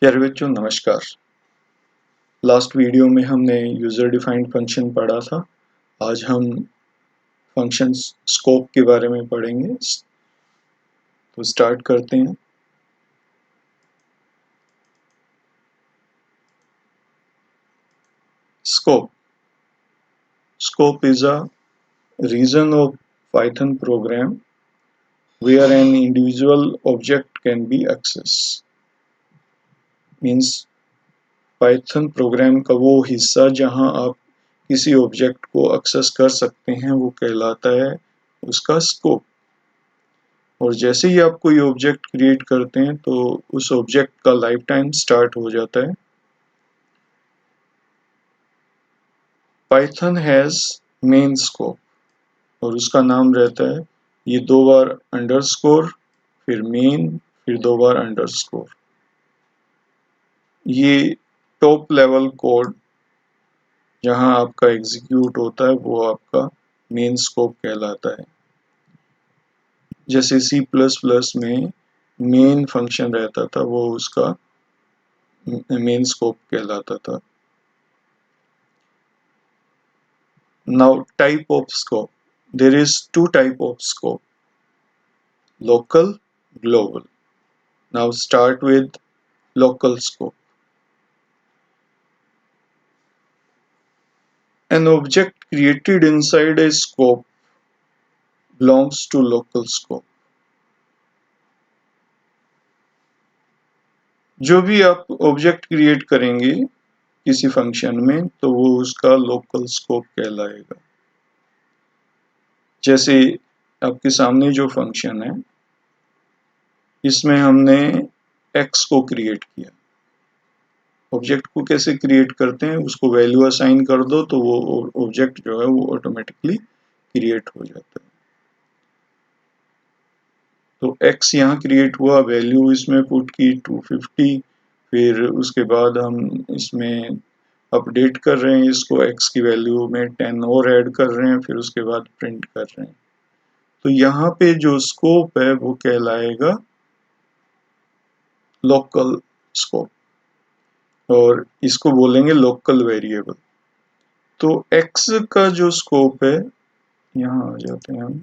प्यारे बच्चों नमस्कार। लास्ट वीडियो में हमने यूज़र डिफाइंड फंक्शन पढ़ा था। आज हम फंक्शन स्कोप के बारे में पढ़ेंगे। तो स्टार्ट करते हैं। Scope is a region of Python program where an individual object can be accessed. Means Python programme का वो हिस्सा जहां आप किसी ऑब्जेक्ट को एक्सेस कर सकते हैं वो कहलाता है उसका स्कोप। और जैसे ही आप कोई ऑब्जेक्ट क्रिएट करते हैं तो उस ऑब्जेक्ट का लाइफ टाइम स्टार्ट हो जाता है। पाइथन हैज मेन स्कोप और उसका नाम रहता है, ये 2 बार अंडरस्कोर फिर मेन फिर 2 बार अंडरस्कोर। ये टॉप लेवल कोड जहां आपका एग्जीक्यूट होता है वो आपका मेन स्कोप कहलाता है। जैसे C++ में मेन फंक्शन रहता था वो उसका मेन स्कोप कहलाता था। Now type of scope. There is 2 type of scope, local, global. Now start with local scope. An object created inside a scope belongs to local scope. जो भी आप ऑब्जेक्ट क्रिएट करेंगे किसी फंक्शन में तो वो उसका लोकल स्कोप कहलाएगा। जैसे आपके सामने जो फंक्शन है इसमें हमने x को क्रिएट किया। ऑब्जेक्ट को कैसे क्रिएट करते हैं, उसको वैल्यू असाइन कर दो तो वो ऑब्जेक्ट जो है वो ऑटोमेटिकली क्रिएट हो जाता है। तो x यहाँ क्रिएट हुआ, वैल्यू इसमें पुट की 250, फिर उसके बाद हम इसमें अपडेट कर रहे हैं इसको, x की वैल्यू में 10 और ऐड कर रहे हैं, फिर उसके बाद प्रिंट कर रहे हैं। तो यहाँ पे जो स्कोप है वो कहलाएगा लोकल स्कोप और इसको बोलेंगे लोकल वेरिएबल। तो x का जो स्कोप है, यहाँ आ जाते हैं हम,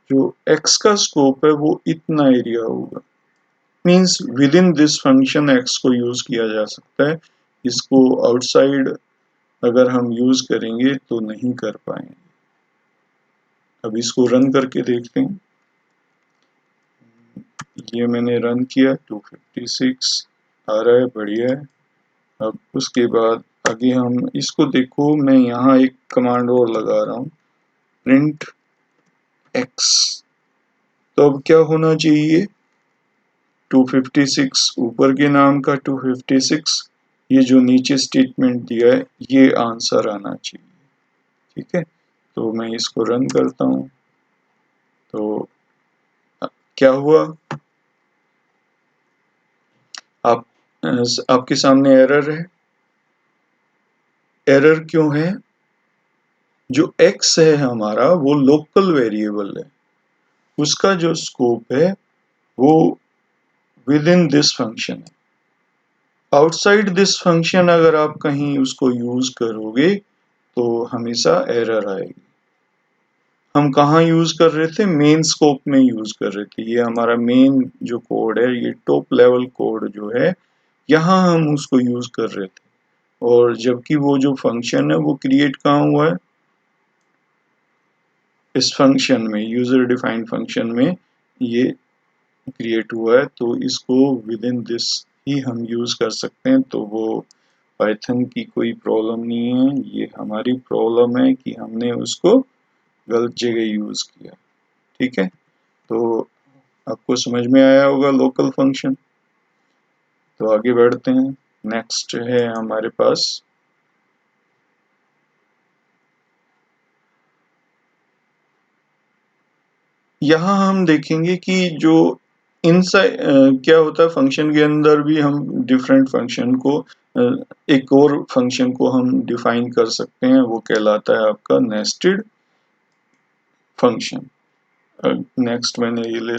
जो x का स्कोप है वो इतना एरिया होगा। Means with in this function x को यूज किया जा सकता है, इसको आउटसाइड अगर हम यूज करेंगे तो नहीं कर पाएंगे। अब इसको रन करके देखते हैं। ये मैंने रन किया, 256 आ रहा है, बढ़िया है। अब उसके बाद आगे हम इसको देखो, मैं यहाँ एक कमांड और लगा रहा हूँ, प्रिंट x। तो अब क्या होना चाहिए, 256 ऊपर के नाम का 256, ये जो नीचे स्टेटमेंट दिया है ये आंसर आना चाहिए। ठीक है, तो मैं इसको रन करता हूँ तो क्या हुआ, आप आपके सामने एरर है। एरर क्यों है, जो x है हमारा वो लोकल वेरिएबल है, उसका जो स्कोप है वो विद इन दिस फंक्शन है। आउटसाइड दिस फंक्शन अगर आप कहीं उसको यूज करोगे तो हमेशा एरर आएगी। हम कहाँ यूज कर रहे थे, मेन स्कोप में यूज कर रहे थे। ये हमारा मेन जो कोड है, ये टॉप लेवल कोड जो है, यहाँ हम उसको यूज कर रहे थे। और जबकि वो जो फंक्शन है वो क्रिएट कहाँ हुआ है, इस फंक्शन में, यूजर डिफाइंड फंक्शन में ये क्रिएट हुआ है। तो इसको विद इन दिस ही हम यूज कर सकते हैं। तो वो पाइथन की कोई प्रॉब्लम नहीं है, ये हमारी प्रॉब्लम है कि हमने उसको गलत जगह यूज किया। ठीक है, तो आपको समझ में आया होगा लोकल फंक्शन। तो आगे बढ़ते हैं। नेक्स्ट है हमारे पास यहाँ हम देखेंगे कि जो इनसाइड क्या होता है, फंक्शन के अंदर भी हम डिफरेंट फंक्शन को एक और फंक्शन को हम डिफाइन कर सकते हैं, वो कहलाता है आपका नेस्टेड फंक्शन। नेक्स्ट मैंने ये ले,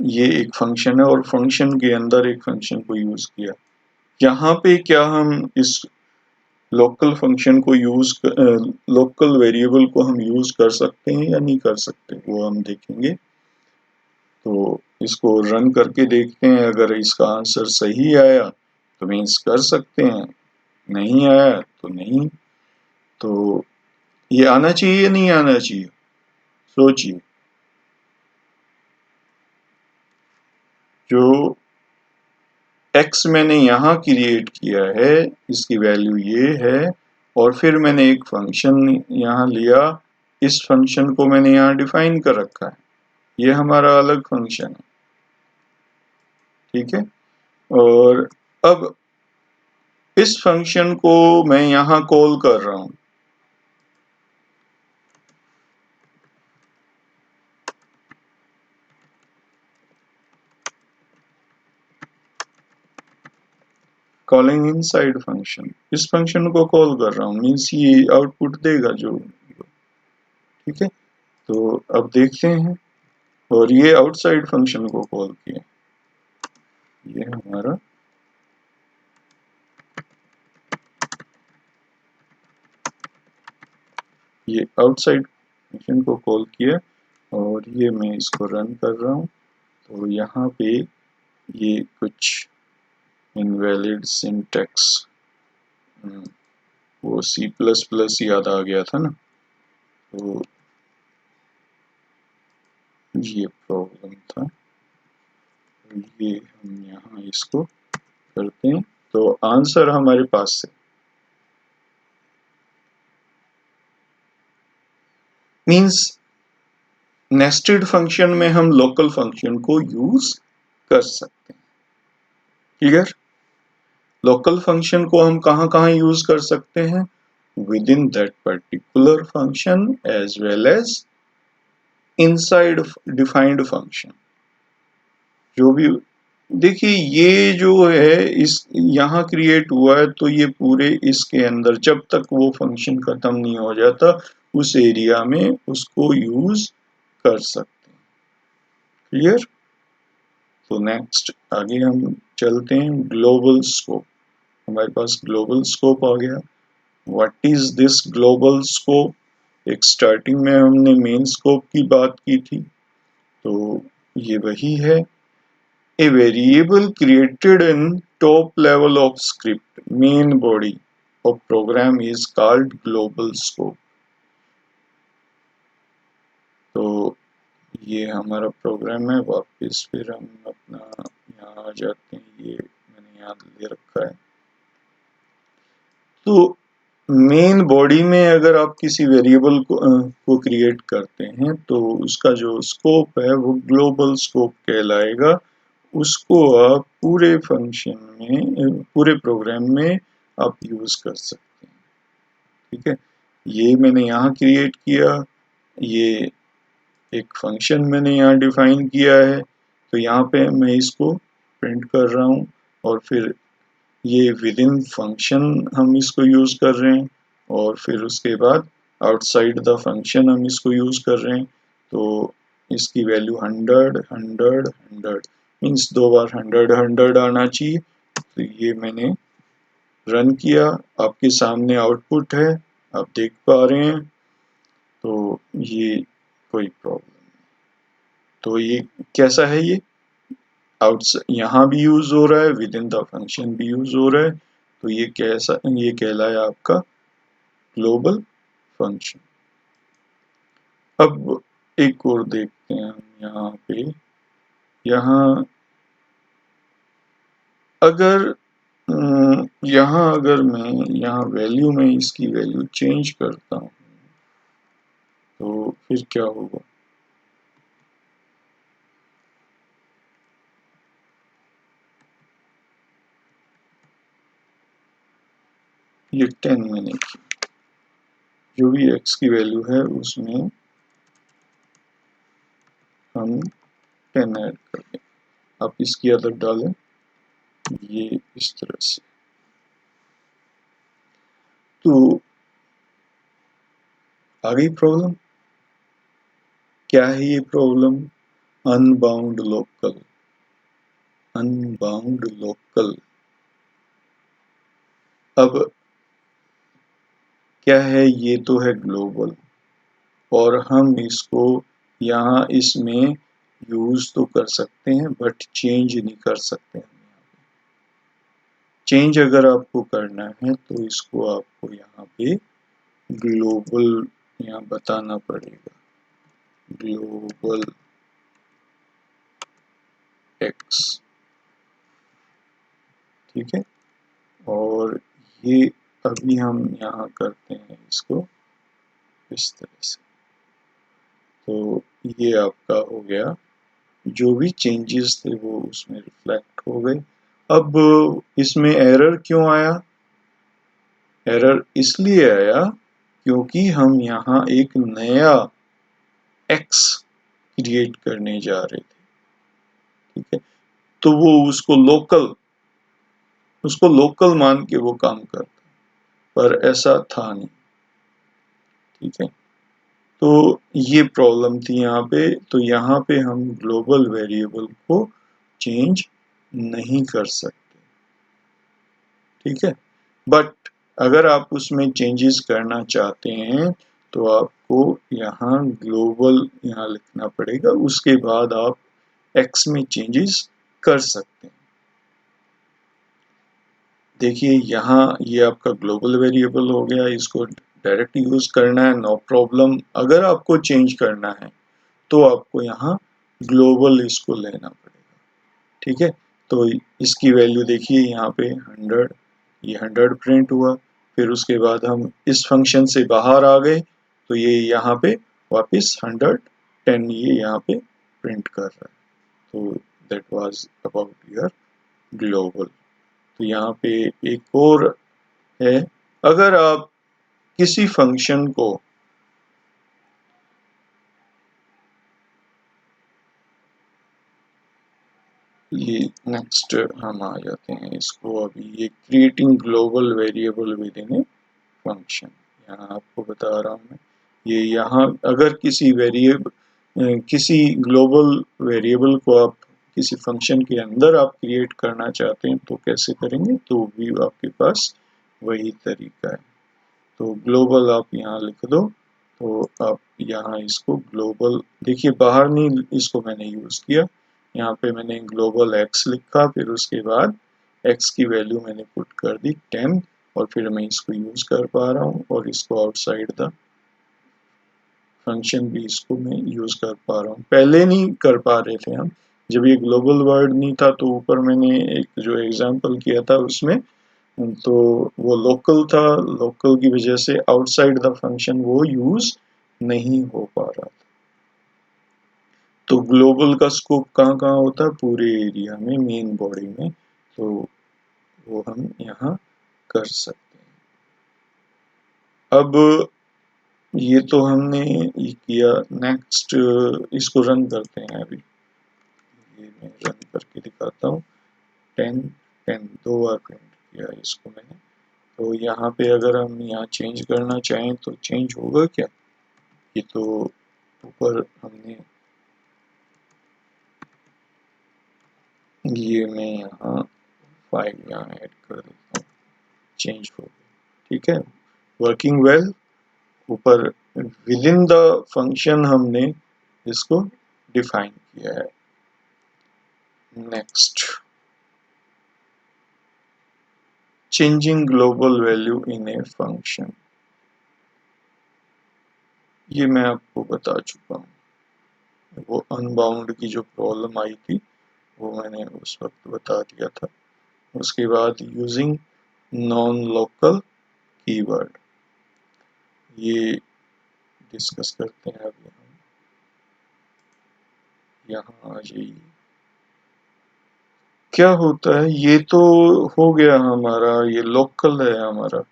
ये एक फंक्शन है और फंक्शन के अंदर एक फंक्शन को यूज किया। यहाँ पे क्या हम इस लोकल फंक्शन को यूज, लोकल वेरिएबल को हम यूज कर सकते हैं या नहीं कर सकते, वो हम देखेंगे। तो इसको रन करके देखते हैं, अगर इसका आंसर सही आया तो मीन्स कर सकते हैं, नहीं आया तो नहीं। तो ये आना चाहिए या नहीं आना चाहिए, सोचिए। जो x मैंने यहाँ क्रिएट किया है, इसकी वैल्यू ये है, और फिर मैंने एक फंक्शन यहाँ लिया, इस फंक्शन को मैंने यहाँ डिफाइन कर रखा है, ये हमारा अलग फंक्शन है, ठीक है। और अब इस फंक्शन को मैं यहाँ कॉल कर रहा हूँ, कॉलिंग इनसाइड फंक्शन, इस फंक्शन को कॉल कर रहा हूँ, मीन्स ये आउटपुट देगा जो, ठीक है। तो अब देखते हैं, और ये आउटसाइड फंक्शन को कॉल किया, ये हमारा ये आउटसाइड फंक्शन को कॉल किया, और ये मैं इसको रन कर रहा हूँ। तो यहाँ पे ये कुछ इनवैलिड सिंटैक्स, वो C++ याद आ गया था ना, तो ये प्रॉब्लम था। ये हम यहाँ इसको करते हैं, तो आंसर हमारे पास है, मीन्स नेस्टेड फंक्शन में हम लोकल फंक्शन को यूज कर सकते हैं। क्लियर? लोकल फंक्शन को हम कहाँ कहाँ यूज कर सकते हैं, within that particular function as well as inside defined function. जो भी, देखिए ये जो है इस यहाँ क्रिएट हुआ है, तो ये पूरे इसके अंदर जब तक वो फंक्शन खत्म नहीं हो जाता उस एरिया में उसको यूज कर सकते हैं। क्लियर? तो नेक्स्ट आगे हम चलते हैं, ग्लोबल स्कोप। हमारे पास ग्लोबल स्कोप आ गया। What is this global scope? एक स्टार्टिंग में हमने मेन स्कोप की बात की थी, तो ये वही है। A variable created in top level of script main body of program is called global scope। तो ये हमारा प्रोग्राम है, वापस फिर हम अपना यहाँ आ जाते हैं, ये मैंने यहाँ ले रखा है। तो मेन बॉडी में अगर आप किसी वेरिएबल को क्रिएट करते हैं तो उसका जो स्कोप है वो ग्लोबल स्कोप कहलाएगा। उसको आप पूरे फंक्शन में, पूरे प्रोग्राम में आप यूज कर सकते हैं, ठीक है। ये मैंने यहाँ क्रिएट किया, ये एक फंक्शन मैंने यहाँ डिफाइन किया है, तो यहाँ पे मैं इसको प्रिंट कर रहा हूँ, और फिर ये विद इन फंक्शन हम इसको यूज कर रहे हैं, और फिर उसके बाद आउटसाइड द फंक्शन हम इसको यूज कर रहे हैं। तो इसकी वैल्यू 100 मीन्स 2 बार 100 आना चाहिए। तो ये मैंने रन किया, आपके सामने आउटपुट है, आप देख पा रहे हैं। तो ये कोई प्रॉब्लम, तो ये कैसा है, ये आउटसाइड यहाँ भी यूज हो रहा है, विद इन द फंक्शन भी यूज हो रहा है, तो ये कैसा, ये कहलाया आपका ग्लोबल फंक्शन। अब एक और देखते हैं हम यहाँ पे, यहाँ अगर यहाँ अगर मैं यहाँ वैल्यू में इसकी वैल्यू चेंज करता हूँ तो फिर क्या होगा, ये 10 मैंने की, जो भी x की वैल्यू है उसमें हम 10 ऐड कर दें। आप इसकी आदत डालें, ये इस तरह से। तो आ गई प्रॉब्लम, क्या है ये problem? Unbound local, unbound local. अब क्या है, ये तो है ग्लोबल, और हम इसको यहाँ इसमें यूज तो कर सकते हैं बट चेंज नहीं कर सकते हैं। चेंज अगर आपको करना है तो इसको आपको यहाँ पे ग्लोबल यहाँ बताना पड़ेगा, ग्लोबल एक्स, ठीक है। और ये अभी हम यहाँ करते हैं इसको इस तरह से, तो ये आपका हो गया, जो भी चेंजेस थे वो उसमें रिफ्लेक्ट हो गए। अब इसमें एरर क्यों आया? एरर इसलिए आया क्योंकि हम यहाँ एक नया एक्स क्रिएट करने जा रहे थे, ठीक है। तो वो उसको लोकल मान के वो काम करता, पर ऐसा था नहीं, ठीक है। तो ये प्रॉब्लम थी यहाँ पे, तो यहाँ पे हम ग्लोबल वेरिएबल को चेंज नहीं कर सकते, ठीक है। बट अगर आप उसमें चेंजेस करना चाहते हैं तो आपको यहाँ ग्लोबल यहाँ लिखना पड़ेगा, उसके बाद आप एक्स में चेंजेस कर सकते हैं। देखिए यहाँ ये आपका ग्लोबल वेरिएबल हो गया, इसको डायरेक्ट यूज करना है, नो प्रॉब्लम। अगर आपको चेंज करना है तो आपको यहाँ ग्लोबल इसको लेना पड़ेगा, ठीक है। तो इसकी वैल्यू देखिए यहाँ पे 100, ये 100 प्रिंट हुआ, फिर उसके बाद हम इस फंक्शन से बाहर आ गए तो ये यहाँ पे वापस 110 ये यहाँ पे प्रिंट कर रहा है। तो that was about your global. तो यहाँ पे एक और है, अगर आप किसी फंक्शन को ये नेक्स्ट हम आ जाते हैं इसको, अभी ये creating global variable with in a function, यहाँ आपको बता रहा हूँ मैं। ये यहाँ अगर किसी ग्लोबल वेरिएबल को आप किसी फंक्शन के अंदर आप क्रिएट करना चाहते हैं तो कैसे करेंगे, तो भी आपके पास वही तरीका है। तो ग्लोबल आप यहाँ लिख दो, तो आप यहाँ इसको ग्लोबल, देखिए बाहर नहीं इसको मैंने यूज किया, यहाँ पे मैंने ग्लोबल एक्स लिखा, फिर उसके बाद एक्स की वैल्यू मैंने पुट कर दी 10, और फिर मैं इसको यूज कर पा रहा हूँ, और इसको आउटसाइड द फंक्शन भी इसको मैं यूज कर पा रहा हूँ। पहले नहीं कर पा रहे थे हम, जब ये ग्लोबल वर्ड नहीं था तो ऊपर मैंने एक जो एग्जांपल किया था उसमें, तो वो लोकल था, लोकल की वजह से आउटसाइड द फंक्शन वो यूज नहीं हो पा रहा था। तो ग्लोबल का स्कोप कहाँ कहाँ होता है, पूरे एरिया में, मेन बॉडी में, तो वो हम यहाँ कर सकते हैं। अब ये तो हमने ये किया, नेक्स्ट इसको रन करते हैं अभी, ये मैं रन करके दिखाता हूँ। 10 10 दो बार प्रिंट किया इसको मैंने। तो यहाँ पे अगर हम यहाँ चेंज करना चाहें तो चेंज होगा क्या, ये तो ऊपर हमने, ये मैं यहाँ फाइल यहाँ ऐड कर देता हूँ, चेंज हो गया, ठीक है, वर्किंग वेल। ऊपर विद इन द फंक्शन हमने इसको डिफाइन किया है। Next, changing global value in a function, ये मैं आपको बता चुका हूँ, वो अनबाउंड की जो प्रॉब्लम आई थी वो मैंने उस वक्त बता दिया था। उसके बाद यूजिंग नॉन लोकल कीवर्ड, ये डिस्कस करते हैं अभी हम, यहाँ आ जाइए। क्या होता है, ये तो हो गया हमारा, ये लोकल है हमारा।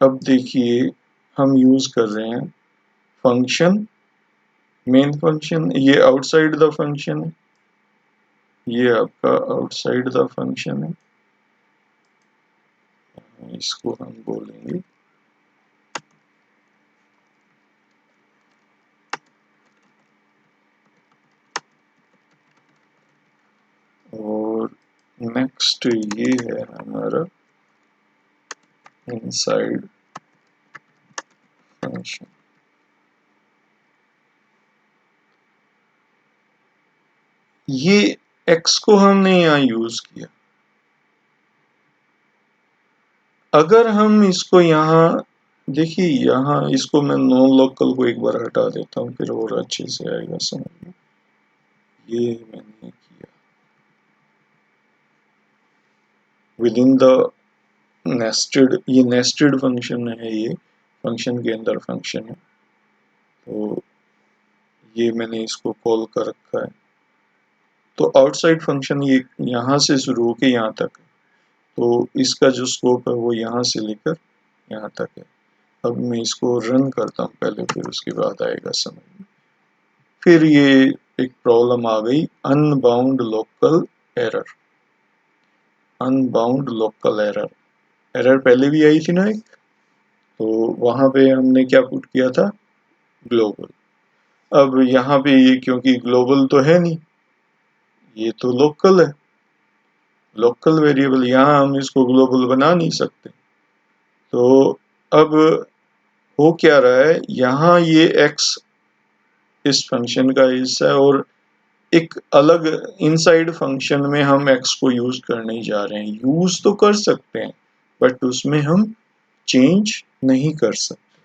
अब देखिए हम यूज कर रहे हैं फंक्शन, मेन फंक्शन, ये आउटसाइड द फंक्शन है, ये आपका आउटसाइड द फंक्शन है, इसको हम बोलेंगे नेक्स्ट ये है हमारा इनसाइड फंक्शन। ये x को हमने यहाँ यूज किया। अगर हम इसको यहाँ देखिए, यहाँ इसको मैं नॉन लोकल को एक बार हटा देता हूँ, फिर और अच्छे से आएगा समझ में। ये मैंने किया विद इन द नेस्टेड, ये नेस्टेड फंक्शन है, ये फंक्शन के अंदर फंक्शन है, तो ये मैंने इसको कॉल कर रखा है। तो आउटसाइड फंक्शन ये यहाँ से शुरू होके यहाँ तक है, तो इसका जो स्कोप है वो यहाँ से लेकर यहाँ तक है। अब मैं इसको रन करता हूँ पहले, फिर उसके बाद आएगा समझ में। फिर ये एक प्रॉब्लम आ गई, unbound local error. Unbound local error, error पहले भी आई थी ना एक, तो वहां पे हमने क्या पुट किया था, ग्लोबल। अब यहाँ पे ये क्योंकि ग्लोबल तो है नहीं, ये तो लोकल है, लोकल वेरिएबल, यहाँ हम इसको ग्लोबल बना नहीं सकते। तो अब हो क्या रहा है, यहाँ ये x इस फंक्शन का हिस्सा है, और एक अलग इनसाइड फंक्शन में हम x को यूज करने जा रहे हैं। यूज तो कर सकते हैं बट उसमें हम चेंज नहीं कर सकते।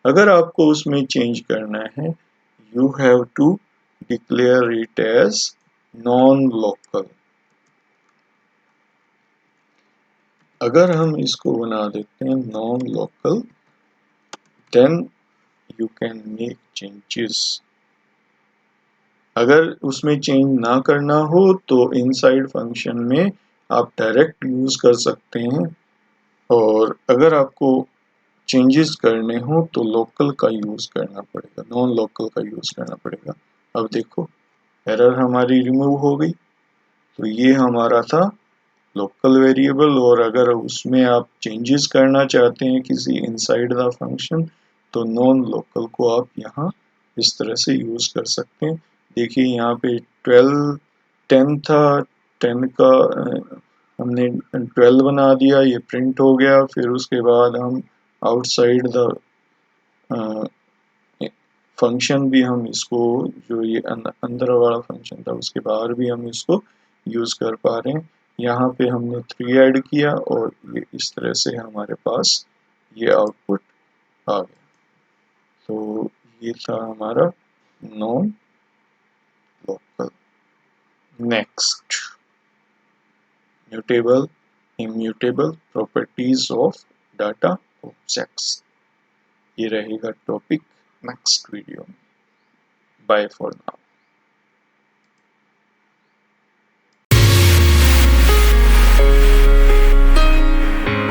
अगर आपको उसमें चेंज करना है, you have to declare it as non local. अगर हम इसको बना देते हैं non local, then you can make changes. अगर उसमें चेंज ना करना हो तो इनसाइड फंक्शन में आप डायरेक्ट यूज कर सकते हैं, और अगर आपको चेंजेस करने हो तो लोकल का यूज करना पड़ेगा, नॉन लोकल का यूज करना पड़ेगा। अब देखो, एरर हमारी रिमूव हो गई। तो ये हमारा था लोकल वेरिएबल, और अगर उसमें आप चेंजेस करना चाहते हैं किसी इनसाइड द फंक्शन, तो नॉन लोकल को आप यहाँ इस तरह से यूज कर सकते हैं। देखिए यहाँ पे 10 था, 10 का हमने 12 बना दिया, ये प्रिंट हो गया। फिर उसके बाद हम आउटसाइड द फंक्शन भी हम इसको, जो ये अंदर वाला फंक्शन था उसके बाहर भी हम इसको यूज कर पा रहे हैं। यहाँ पे हमने 3 ऐड किया और ये इस तरह से हमारे पास ये आउटपुट आ गया। तो ये था हमारा non local. Next, mutable immutable properties of data objects, ये रहेगा टॉपिक नेक्स्ट वीडियो में। Bye for now.